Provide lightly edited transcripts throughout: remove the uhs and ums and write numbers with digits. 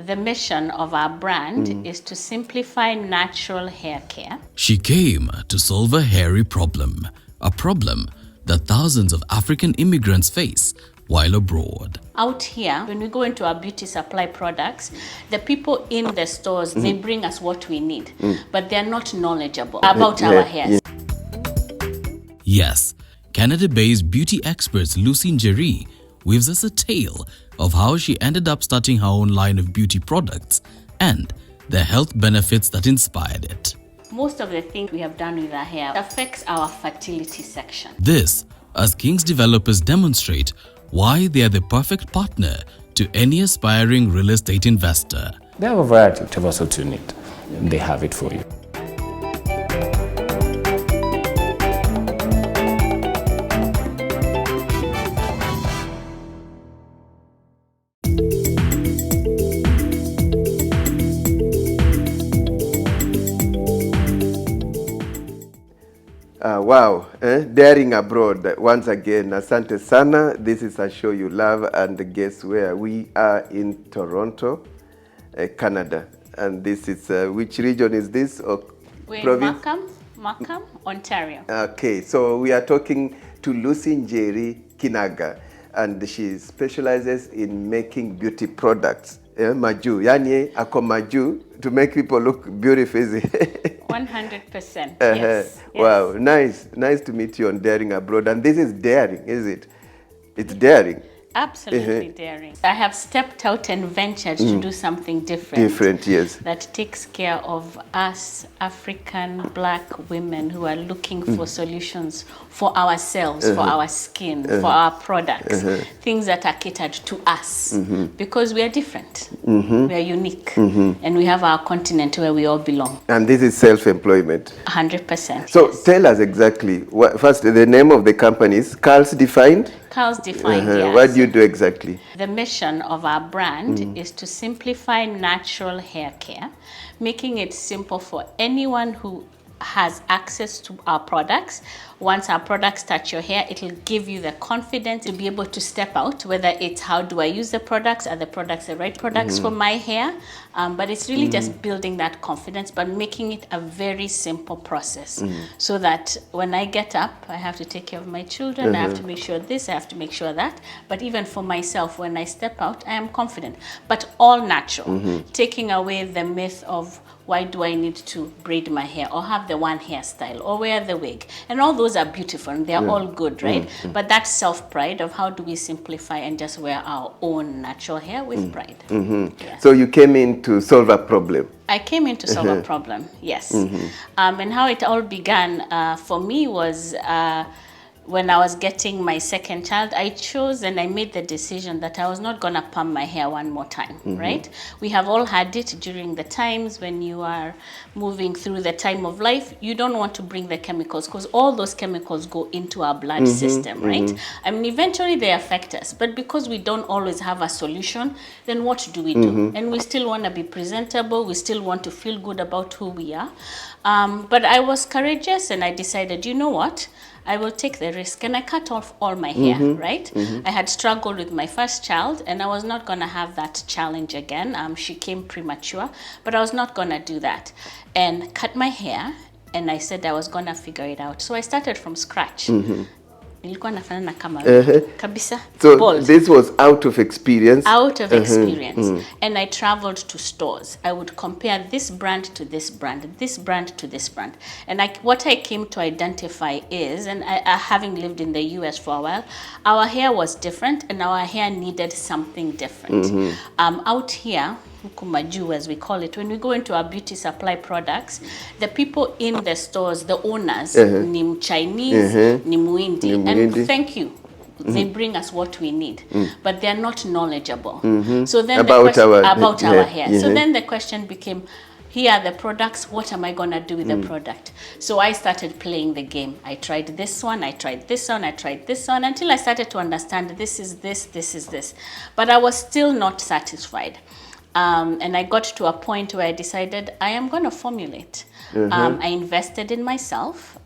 The mission of our brand is to simplify natural hair care. She came to solve a hairy problem, a problem that thousands of African immigrants face while abroad. Out here, when we go into our beauty supply products, the people in the stores, they bring us what we need, but they're not knowledgeable about our hairs. Yes, Canada-based beauty expert Lucy Njeri weaves us a tale of how she ended up starting her own line of beauty products and the health benefits that inspired it. Most of the things we have done with our hair affects our fertility section. This, as King's developers demonstrate why they are the perfect partner to any aspiring real estate investor. They have a variety of whatever sort you need. They have it for you. Wow, daring abroad once again. Asante sana. This is a show you love, and guess where we are? In Toronto, Canada. And this is which region is this? We're in Markham, Ontario. Okay, so we are talking to Lucy Njeri Kinaga, and she specializes in making beauty products. Maju, yani ako maju to make people look beautiful. 100%. Yes. Wow, nice to meet you on Daring Abroad. And this is daring, is it? It's daring. Absolutely daring. I have stepped out and ventured to do something different. Different, yes. That takes care of us African Black women who are looking for solutions for ourselves, for our skin, for our products, things that are catered to us, because we are different, we are unique, and we have our continent where we all belong. And this is self-employment. 100%. So tell us exactly, first the name of the company is Carl's Defined? Carl's Defined, yes. What do you do exactly? The mission of our brand is to simplify natural hair care, making it simple for anyone who has access to our products. Once our products touch your hair, it will give you the confidence to be able to step out, whether it's how do I use the products, are the products the right products for my hair, but it's really just building that confidence, but making it a very simple process, so that when I get up, I have to take care of my children, I have to make sure this, I have to make sure that, but even for myself, when I step out, I am confident, but all natural, taking away the myth of why do I need to braid my hair or have the one hairstyle or wear the wig? And all those are beautiful and they're all good, right? But that self-pride of how do we simplify and just wear our own natural hair with pride. Yes. So you came in to solve a problem. I came in to solve a problem, yes. And how it all began for me was when I was getting my second child, I chose and I made the decision that I was not going to perm my hair one more time, right? We have all had it during the times when you are moving through the time of life. You don't want to bring the chemicals because all those chemicals go into our blood system, right? I mean, eventually they affect us, but because we don't always have a solution, then what do we do? And we still want to be presentable. We still want to feel good about who we are. But I was courageous and I decided, you know what? I will take the risk, and I cut off all my hair, right? I had struggled with my first child, and I was not going to have that challenge again. She came premature, but I was not going to do that. And cut my hair, and I said I was going to figure it out. So I started from scratch. Kabisa. So bold. This was out of experience? Out of experience. And I traveled to stores. I would compare this brand to this brand, this brand to this brand. And what I came to identify is, and having lived in the US for a while, our hair was different and our hair needed something different. Out here, Kumaju, as we call it, when we go into our beauty supply products, the people in the stores, the owners, ni Chinese, ni Muindi, and thank you. They bring us what we need, but they're not knowledgeable. So then about our hair. So then the question became, here are the products, what am I going to do with the product? So I started playing the game. I tried this one, I tried this one, I tried this one, until I started to understand this is this, this is this. But I was still not satisfied. And I got to a point where I decided I am going to formulate. I invested in myself,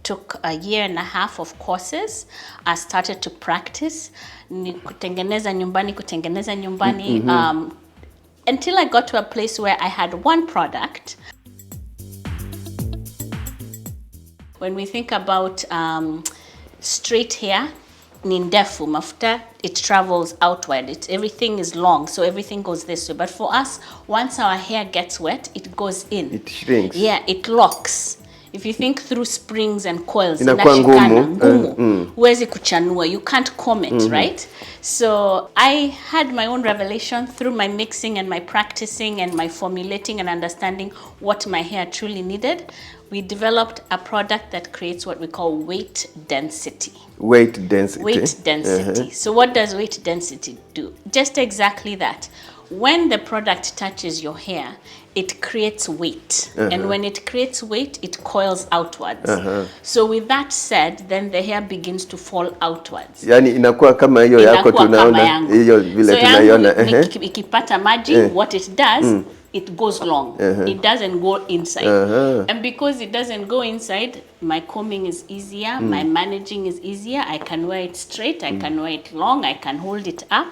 took a year and a half of courses. I started to practice. Kutengeneza nyumbani. until I got to a place where I had one product. When we think about straight hair, ni ndefu mafuta, it travels outward. Everything is long, so everything goes this way. But for us, once our hair gets wet, it goes in. It shrinks. Yeah, it locks. If you think through springs and coils, Inakuwa ngumu. Huwezi kuchanua, you can't comb it, right? So I had my own revelation through my mixing and my practicing and my formulating and understanding what my hair truly needed. We developed a product that creates what we call weight density. Weight density. Weight density. So what does weight density do? Just exactly that. When the product touches your hair, it creates weight. And when it creates weight, it coils outwards. So with that said, then the hair begins to fall outwards. Yani inakuwa kama hiyo yako tunaona, hiyo vile tunaiona. Ikipata maji, what it does, it goes long. It doesn't go inside. And because it doesn't go inside, my combing is easier, my managing is easier. I can wear it straight, I can wear it long, I can hold it up.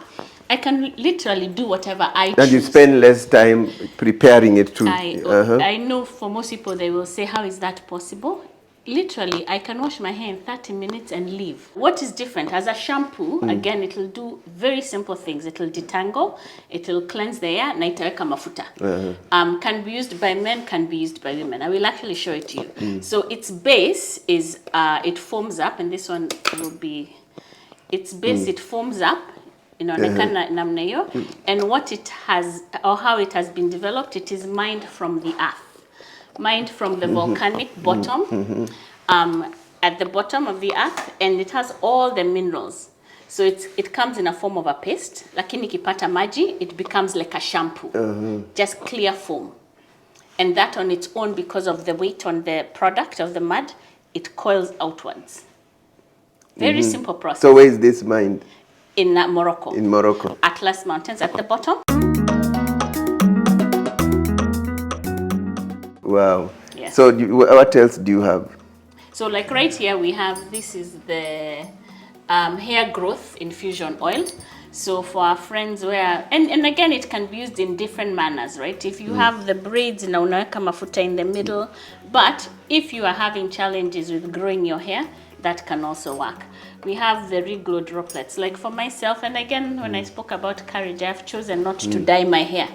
I can literally do whatever I choose. And you spend less time preparing it too. I know for most people, they will say, how is that possible? Literally, I can wash my hair in 30 minutes and leave. What is different? As a shampoo, again, it will do very simple things. It will detangle, it will cleanse the hair, na itaweka mafuta. Can be used by men, can be used by women. I will actually show it to you. So its base is, it foams up, and this one will be, its base, it foams up. Namna hiyo. And what it has, or how it has been developed, it is mined from the earth. Mined from the volcanic bottom, at the bottom of the earth, and it has all the minerals. So it comes in a form of a paste, lakini ikipata maji, it becomes like a shampoo, just clear foam. And that on its own, because of the weight on the product of the mud, it coils outwards. Very simple process. So where is this mined? In Morocco. In Morocco. Atlas Mountains at the bottom. Wow. Yes. So what else do you have? So like right here we have, this is the hair growth infusion oil. So for our friends where, and again, it can be used in different manners, right? If you have the braids, na unaweka mafuta in the middle, but if you are having challenges with growing your hair, that can also work. We have the reglow droplets. Like for myself, and again, when I spoke about courage, I've chosen not to dye my hair.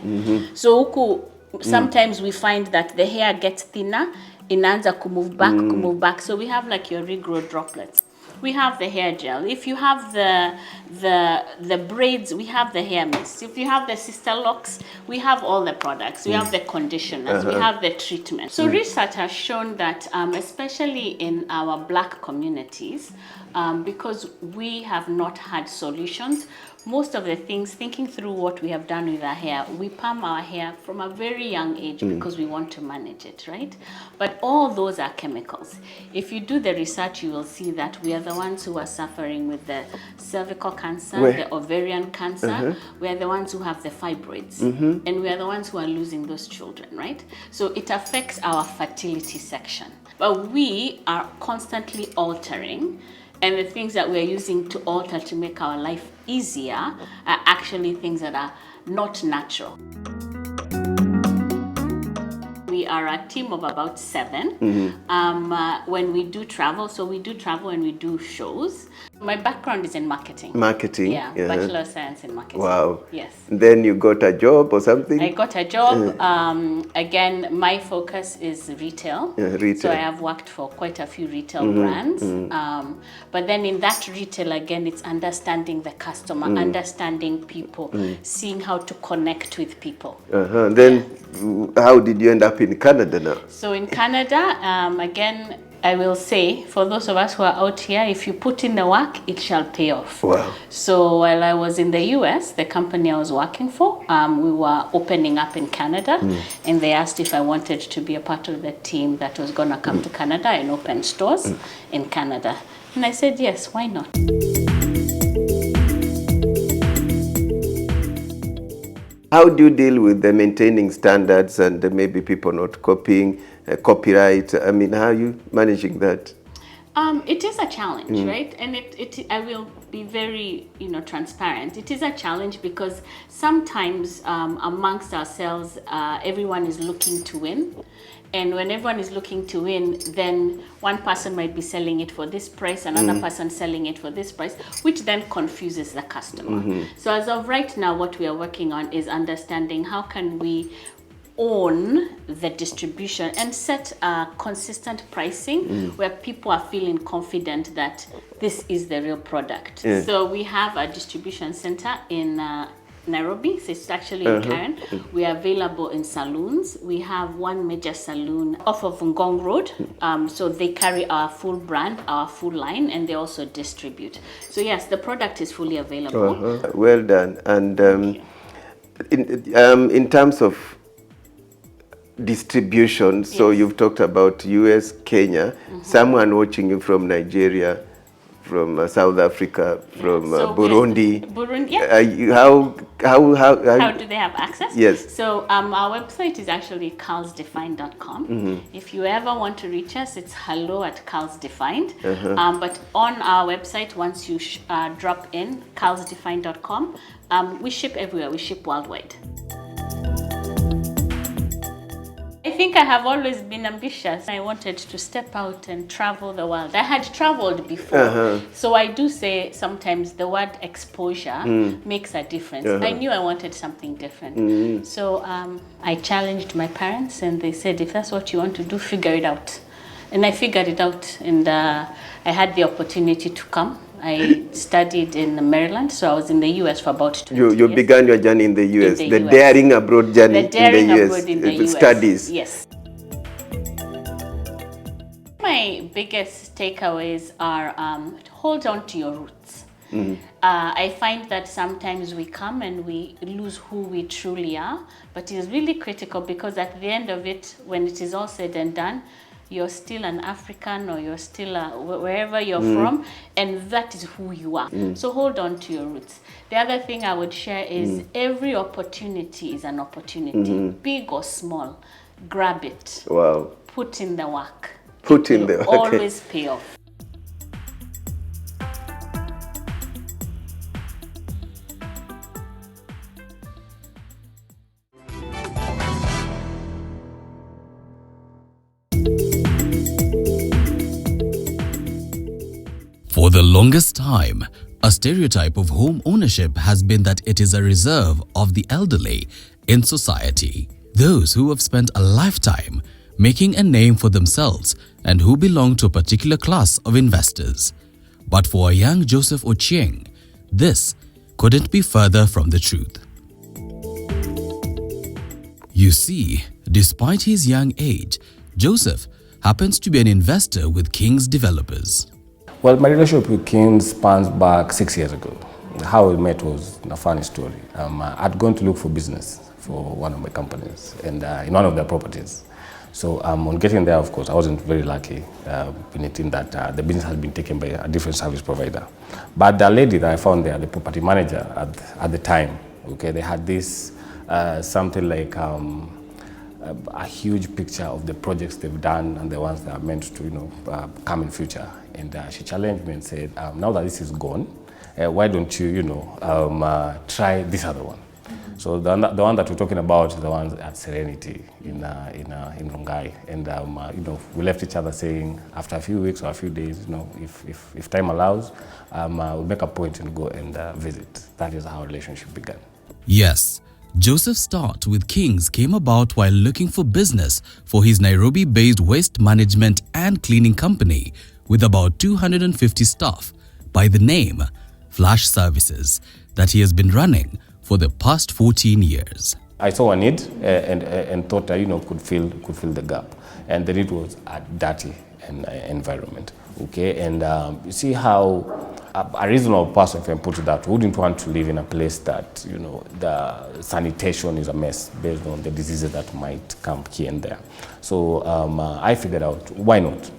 So huku, sometimes we find that the hair gets thinner, inaanza kumove back. So we have like your reglow droplets. We have the hair gel. If you have the braids, we have the hair mist. If you have the sister locks, we have all the products. We have the conditioners. We have the treatment. So research has shown that, especially in our Black communities, because we have not had solutions, most of the things, thinking through what we have done with our hair, we palm our hair from a very young age because we want to manage it, right? But all those are chemicals. If you do the research, you will see that we are the ones who are suffering with the cervical cancer, the ovarian cancer. We are the ones who have the fibroids. And we are the ones who are losing those children, right? So it affects our fertility section. But we are constantly altering. And the things that we're using to alter to make our life easier are actually things that are not natural. We are a team of about 7. When we do travel, so we do travel and we do shows. My background is in marketing. Marketing? Yeah, Bachelor of Science in Marketing. Wow. Yes. Then you got a job or something? I got a job. Again, my focus is retail. Retail. So I have worked for quite a few retail brands. But then in that retail, again, it's understanding the customer, understanding people, seeing how to connect with people. Then how did you end up in Canada now? So in Canada, again, I will say, for those of us who are out here, if you put in the work, it shall pay off. Wow. So while I was in the US, the company I was working for, we were opening up in Canada, and they asked if I wanted to be a part of the team that was going to come to Canada and open stores in Canada. And I said, yes, why not? How do you deal with the maintaining standards and maybe people not copying, copyright? I mean, how are you managing that? It is a challenge, right? And I will be very, transparent. It is a challenge because sometimes amongst ourselves, everyone is looking to win. And when everyone is looking to win, then one person might be selling it for this price, another person selling it for this price, which then confuses the customer. So as of right now, what we are working on is understanding how can we own the distribution and set consistent pricing where people are feeling confident that this is the real product. So we have a distribution center in Nairobi, so it's actually in Karen. We are available in saloons. We have one major saloon off of Ngong Road. So they carry our full brand, our full line, and they also distribute. So yes, the product is fully available. Well done. And in terms of distribution, so you've talked about US, Kenya, someone watching you from Nigeria, from South Africa, from Burundi. Burundi, yeah. How do they have access? Yes. So our website is actually carlsdefined.com. If you ever want to reach us, it's hello@carlsdefined. But on our website, once you drop in carlsdefined.com, we ship everywhere. We ship worldwide. I think I have always been ambitious. I wanted to step out and travel the world. I had traveled before. So I do say sometimes the word exposure makes a difference. I knew I wanted something different. So I challenged my parents and they said, if that's what you want to do, figure it out. And I figured it out, and I had the opportunity to come. I studied in Maryland, so I was in the U.S. for about 20 years. You began your journey in the U.S., the daring abroad journey in the U.S., studies. Yes. My biggest takeaways are hold on to your roots. I find that sometimes we come and we lose who we truly are, but it is really critical because at the end of it, when it is all said and done, you're still an African or you're still wherever you're from, and that is who you are. So hold on to your roots. The other thing I would share is every opportunity is an opportunity, big or small. Grab it. Wow. Put in the work. Put in the work. Always pay off. For the longest time, a stereotype of home ownership has been that it is a reserve of the elderly in society, those who have spent a lifetime making a name for themselves and who belong to a particular class of investors. But for a young Joseph Ochieng, this couldn't be further from the truth. You see, despite his young age, Joseph happens to be an investor with King's Developers. Well, my relationship with Kings spans back 6 years ago. How we met was a funny story. I'd gone to look for business for one of my companies and in one of their properties. So on getting there, of course, I wasn't very lucky in it in that the business had been taken by a different service provider. But the lady that I found there, the property manager at the time, okay, they had this something like a huge picture of the projects they've done and the ones that are meant to, come in future. And she challenged me and said, now that this is gone, why don't you, try this other one? So the one that we're talking about is the one at Serenity in Rongai. And, we left each other saying, after a few weeks or a few days, if time allows, we'll make a point and go and visit. That is how our relationship began. Yes. Joseph's start with Kings came about while looking for business for his Nairobi-based waste management and cleaning company with about 250 staff by the name Flash Services that he has been running for the past 14 years. I saw a need and thought could fill the gap, and the need was a dirty environment. Okay, and you see how a reasonable person, if I put it that, wouldn't want to live in a place that the sanitation is a mess based on the diseases that might come here and there. So I figured out, why not?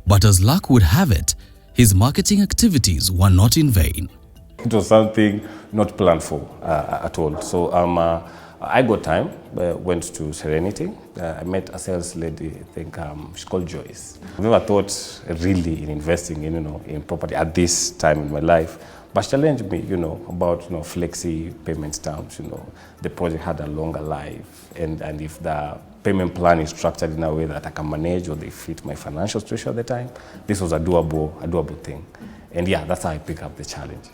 But as luck would have it, his marketing activities were not in vain. It was something not planned for at all. So I got time, went to Serenity. I met a sales lady, I think she's called Joyce. I've never thought really in investing in property at this time in my life, but she challenged me, about, flexi payment terms, the project had a longer life, and if the payment plan is structured in a way that I can manage or they fit my financial situation at the time, this was a doable thing. And yeah, that's how I picked up the challenge.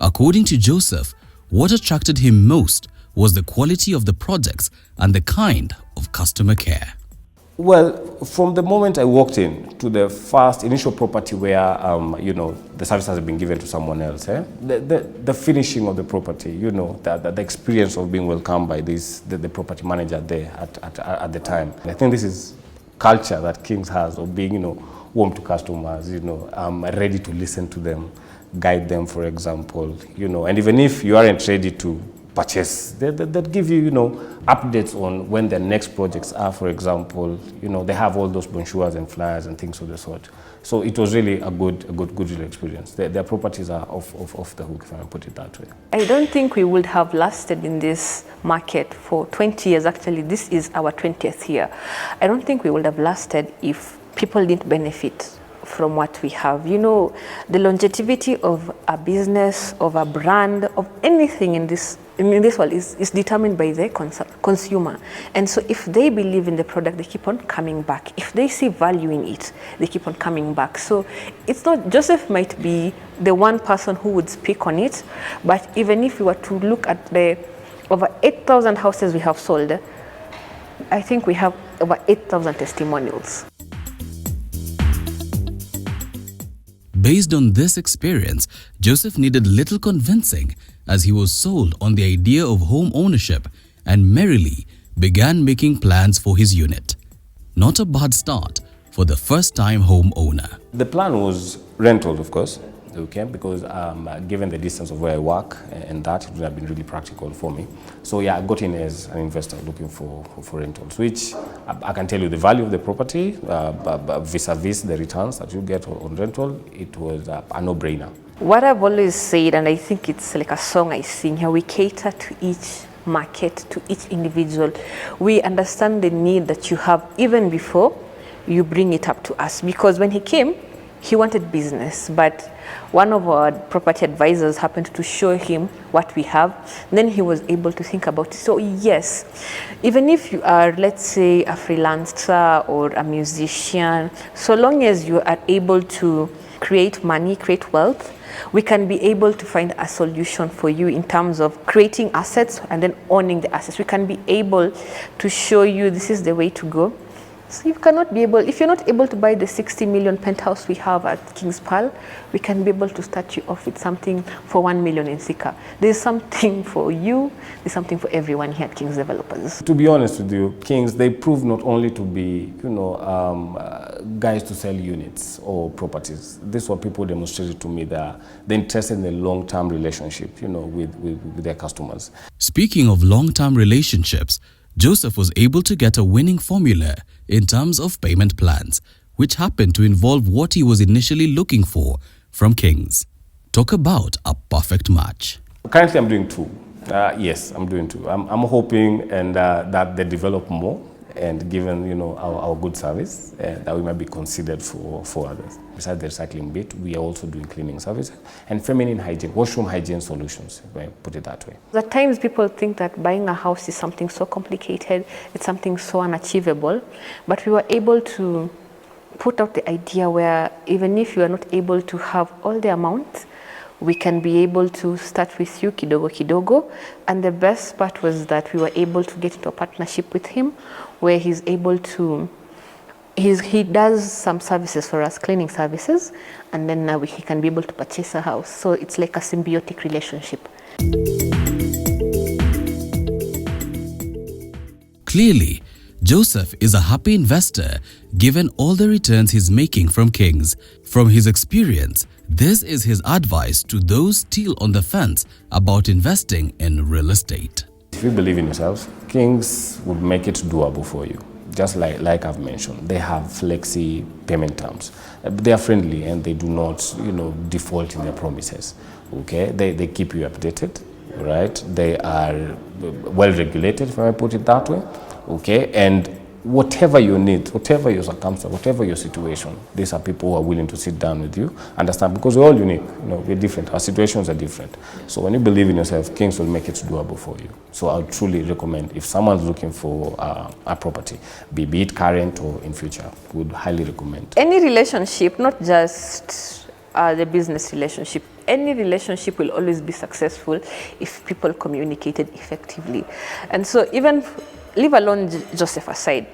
According to Joseph, what attracted him most was the quality of the products and the kind of customer care. Well, from the moment I walked in to the first initial property where, the service has been given to someone else, the finishing of the property, the experience of being welcomed by the property manager there at the time. I think this is culture that Kings has of being, warm to customers, ready to listen to them, guide them, for example, and even if you aren't ready to purchase, that give you, updates on when the next projects are, for example, they have all those brochures and flyers and things of the sort. So it was really a good real experience. Their properties are off the hook, if I can put it that way. I don't think we would have lasted in this market for 20 years. Actually, this is our 20th year. I don't think we would have lasted if people didn't benefit from what we have. The longevity of a business, of a brand, of anything in this world is determined by the consumer. And so if they believe in the product, they keep on coming back. If they see value in it, they keep on coming back. So it's not, Joseph might be the one person who would speak on it, but even if we were to look at the over 8,000 houses we have sold, I think we have over 8,000 testimonials. Based on this experience, Joseph needed little convincing as he was sold on the idea of home ownership and merrily began making plans for his unit. Not a bad start for the first-time home owner. The plan was rental, of course, okay, because given the distance of where I work and that, it would have been really practical for me. So yeah, I got in as an investor looking for rentals, which I can tell you the value of the property vis-a-vis the returns that you get on rental, it was a no-brainer. What I've always said, and I think it's like a song I sing here, we cater to each market, to each individual. We understand the need that you have even before you bring it up to us, because when he came, he wanted business, but one of our property advisors happened to show him what we have. Then he was able to think about it. So yes, even if you are, let's say, a freelancer or a musician, so long as you are able to create money, create wealth, we can be able to find a solution for you in terms of creating assets and then owning the assets. We can be able to show you this is the way to go. So you cannot be able, if you're not able to buy the 60 million penthouse we have at King's Pearl, we can be able to start you off with something for 1 million in Sika. There's something for you, there's something for everyone here at King's Developers. To be honest with you, Kings, they prove not only to be, guys to sell units or properties. This is what people demonstrated to me. They're interested in a long-term relationship, with their customers. Speaking of long-term relationships, Joseph was able to get a winning formula in terms of payment plans, which happened to involve what he was initially looking for from Kings. Talk about a perfect match. Currently, I'm doing two. Yes, I'm doing two. I'm hoping that they develop more, and given our good service, that we might be considered for others. Besides the recycling bit, we are also doing cleaning services and feminine hygiene, washroom hygiene solutions, if I put it that way. At times people think that buying a house is something so complicated, it's something so unachievable, but we were able to put out the idea where even if you are not able to have all the amount, we can be able to start with you kidogo kidogo. And the best part was that we were able to get into a partnership with him where he's able to, he does some services for us, cleaning services, and then now he can be able to purchase a house. So it's like a symbiotic relationship. Clearly, Joseph is a happy investor given all the returns he's making from Kings. From his experience, this is his advice to those still on the fence about investing in real estate. If you believe in yourself, Kings would make it doable for you. Just like I've mentioned, they have flexi payment terms. They are friendly and they do not, default in their promises. Okay, they keep you updated. right? They are well regulated, if I may put it that way, okay? And whatever your needs, whatever your circumstance, whatever your situation, these are people who are willing to sit down with you, understand, because we're all unique, you know, we're different, our situations are different. So when you believe in yourself, Kings will make it doable for you. So I would truly recommend, if someone's looking for a property, be it current or in future, would highly recommend. Any relationship, not just the business relationship, any relationship will always be successful if people communicated effectively. And so even, leave alone Joseph aside,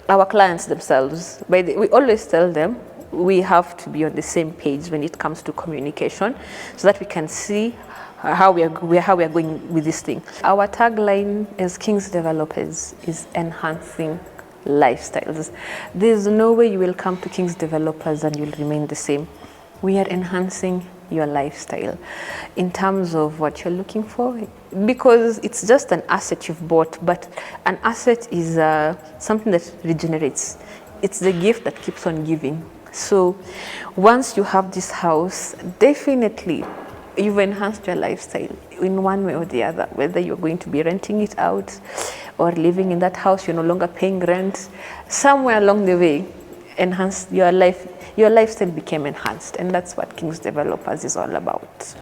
our clients themselves, we always tell them we have to be on the same page when it comes to communication so that we can see how we are going with this thing. Our tagline as Kings Developers is enhancing lifestyles. There's no way you will come to Kings Developers and you'll remain the same. We are enhancing your lifestyle in terms of what you're looking for, because it's just an asset you've bought, but an asset is something that regenerates. It's the gift that keeps on giving. So once you have this house, definitely you've enhanced your lifestyle in one way or the other, whether you're going to be renting it out or living in that house, you're no longer paying rent. Somewhere along the way, enhance your life. Your lifestyle became enhanced, and that's what Kings Developers is all about.